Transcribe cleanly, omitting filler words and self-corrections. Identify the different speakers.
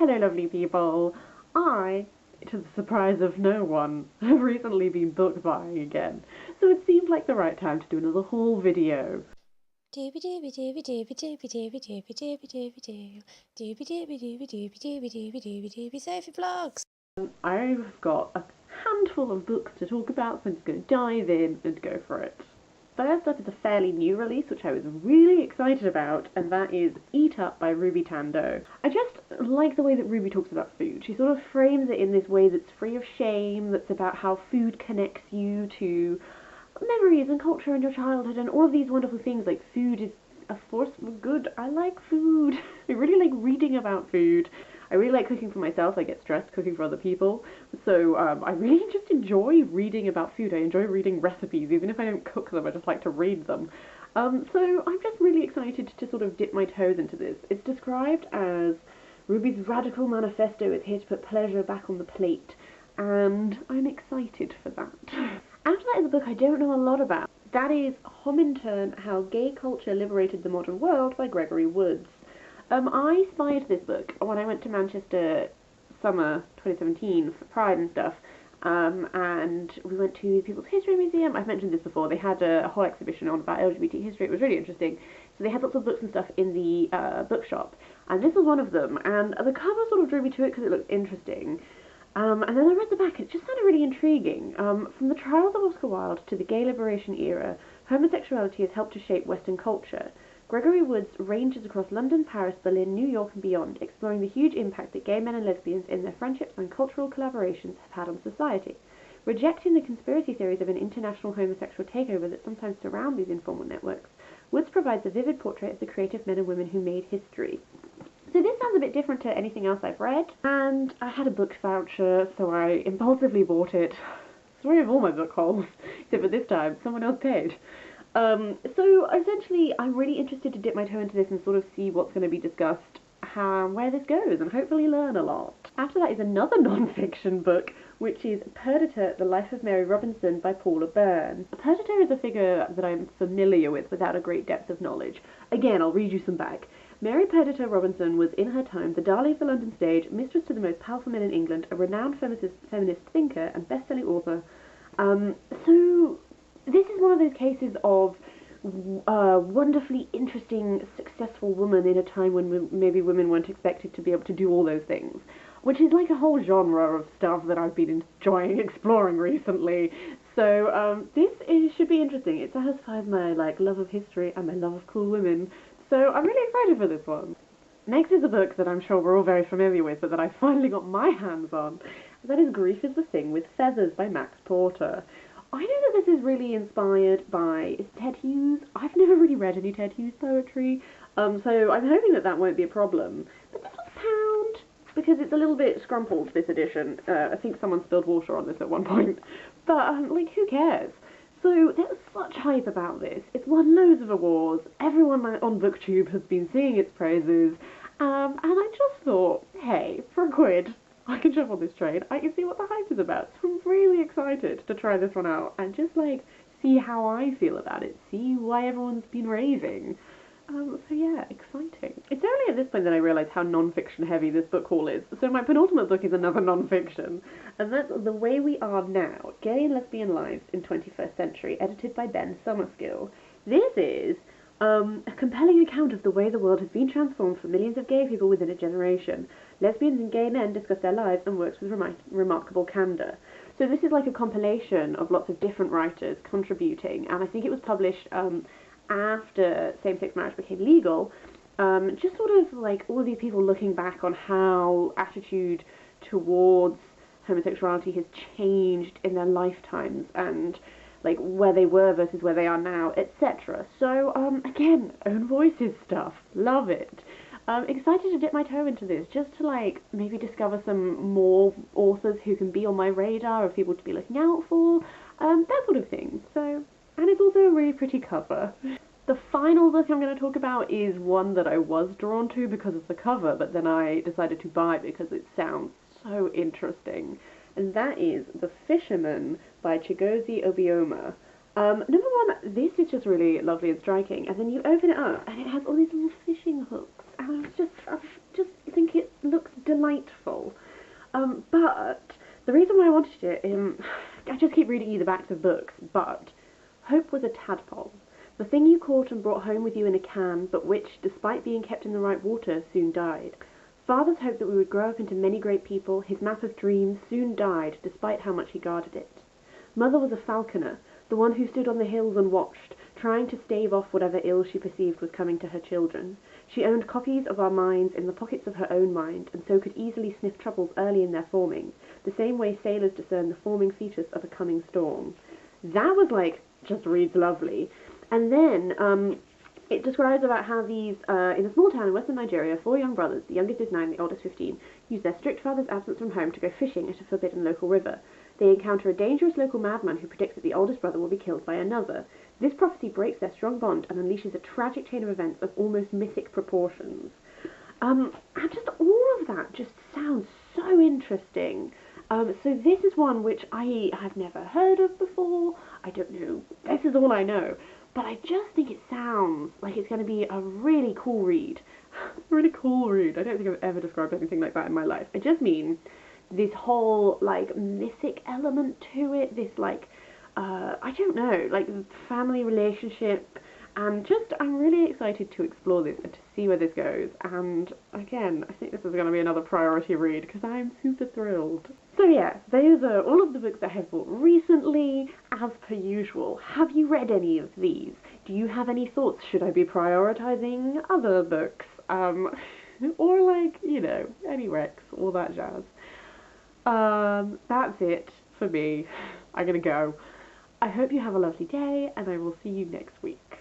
Speaker 1: Hello lovely people. I, to the surprise of no one, have recently been book buying again, so it seemed like the right time to do another haul video.
Speaker 2: Dooby dooby dooby dooby dooby dooby dooby dooby dooby doo dooby dooby dooby dooby dooby dooby dooby dooby Sophie Vlogs.
Speaker 1: I've got a handful of books to talk about, so I'm just going to dive in and go for it. First up is a fairly new release, which I was really excited about, and that is Eat Up by Ruby Tando. I just like the way that Ruby talks about food. She sort of frames it in this way that's free of shame, that's about how food connects you to memories and culture and your childhood and all of these wonderful things. Like, food is a force for good. I like food. I really like reading about food. I really like cooking for myself. I get stressed cooking for other people. So I really just enjoy reading about food. I enjoy reading recipes. Even if I don't cook them, I just like to read them. So I'm just really excited to sort of dip my toes into this. It's described as Ruby's radical manifesto. It's here to put pleasure back on the plate. And I'm excited for that. After that is a book I don't know a lot about. That is Homintern: How Gay Culture Liberated the Modern World by Gregory Woods. I spied this book when I went to Manchester summer 2017 for Pride and stuff, and we went to the People's History Museum. I've mentioned this before. They had a whole exhibition on about LGBT history. It was really interesting. So they had lots of books and stuff in the bookshop, and this was one of them. And the cover sort of drew me to it because it looked interesting. And then I read the back, and it just sounded really intriguing. From the trials of Oscar Wilde to the gay liberation era, homosexuality has helped to shape Western culture. Gregory Woods ranges across London, Paris, Berlin, New York, and beyond, exploring the huge impact that gay men and lesbians in their friendships and cultural collaborations have had on society. Rejecting the conspiracy theories of an international homosexual takeover that sometimes surround these informal networks, Woods provides a vivid portrait of the creative men and women who made history. So this sounds a bit different to anything else I've read, and I had a book voucher, so I impulsively bought it. Story of all my book hauls, except for this time, someone else paid. So essentially, I'm really interested to dip my toe into this and sort of see what's going to be discussed, where this goes, and hopefully learn a lot. After that is another non-fiction book, which is Perdita: The Life of Mary Robinson by Paula Byrne. Perdita is a figure that I'm familiar with without a great depth of knowledge. Again, I'll read you some back. Mary Perdita Robinson was in her time the darling of the London stage, mistress to the most powerful men in England, a renowned feminist thinker and best-selling author. So this is one of those cases of wonderfully interesting, successful woman in a time when maybe women weren't expected to be able to do all those things, which is like a whole genre of stuff that I've been enjoying exploring recently. So should be interesting. It satisfies my love of history and my love of cool women. So I'm really excited for this one. Next is a book that I'm sure we're all very familiar with, but that I finally got my hands on. That is Grief is the Thing with Feathers by Max Porter. I know that this is really inspired by Ted Hughes. I've never really read any Ted Hughes poetry, so I'm hoping that won't be a problem. But this was pound, because it's a little bit scrumpled, this edition. I think someone spilled water on this at one point. But, who cares? So there's such hype about this. It's won loads of awards. Everyone on BookTube has been singing its praises. And I just thought, hey, for a quid, I can jump on this train. I can see what the hype is about. So I'm really excited to try this one out and just see how I feel about it. See why everyone's been raving. So yeah, exciting. It's only at this point that I realise how non-fiction heavy this book haul is. So my penultimate book is another non-fiction, and that's The Way We Are Now, Gay and Lesbian Lives in 21st Century, edited by Ben Summerskill. This is a compelling account of the way the world has been transformed for millions of gay people within a generation. Lesbians and gay men discuss their lives and works with remarkable candour. So this is like a compilation of lots of different writers contributing, and I think it was published after same-sex marriage became legal, just sort of all of these people looking back on how attitude towards homosexuality has changed in their lifetimes and where they were versus where they are now, etc. So again, own voices stuff, love it. Excited to dip my toe into this, just to maybe discover some more authors who can be on my radar, of people to be looking out for, that sort of thing. So. And it's also a really pretty cover. The final book I'm going to talk about is one that I was drawn to because of the cover, but then I decided to buy because it sounds so interesting. And that is The Fisherman by Chigozie Obioma. Number one, this is just really lovely and striking, and then you open it up and it has all these little fishing hooks, and I just think it looks delightful. But the reason why I wanted it, I just keep reading you the backs of books, but Hope was a tadpole. The thing you caught and brought home with you in a can, but which, despite being kept in the right water, soon died. Father's hope that we would grow up into many great people, his map of dreams, soon died, despite how much he guarded it. Mother was a falconer, the one who stood on the hills and watched, trying to stave off whatever ill she perceived was coming to her children. She owned copies of our minds in the pockets of her own mind, and so could easily sniff troubles early in their forming, the same way sailors discern the forming fetus of a coming storm. That was just reads lovely. And then it describes about how these, in a small town in western Nigeria, 4 young brothers, the youngest is 9, the oldest 15, use their strict father's absence from home to go fishing at a forbidden local river. They encounter a dangerous local madman who predicts that the oldest brother will be killed by another. This prophecy breaks their strong bond and unleashes a tragic chain of events of almost mythic proportions. And just all of that just sounds so interesting. So this is one which I have never heard of before. I don't know. This is all I know. But I just think it sounds like it's going to be a really cool read. Really cool read. I don't think I've ever described anything like that in my life. I just mean this whole, mythic element to it. This, I don't know, family relationship. And I'm really excited to explore this and to see where this goes. And again, I think this is going to be another priority read because I'm super thrilled. So yeah, those are all of the books I have bought recently. As per usual, have you read any of these? Do you have any thoughts? Should I be prioritizing other books? Or any recs, all that jazz. That's it for me. I'm gonna go. I hope you have a lovely day, and I will see you next week.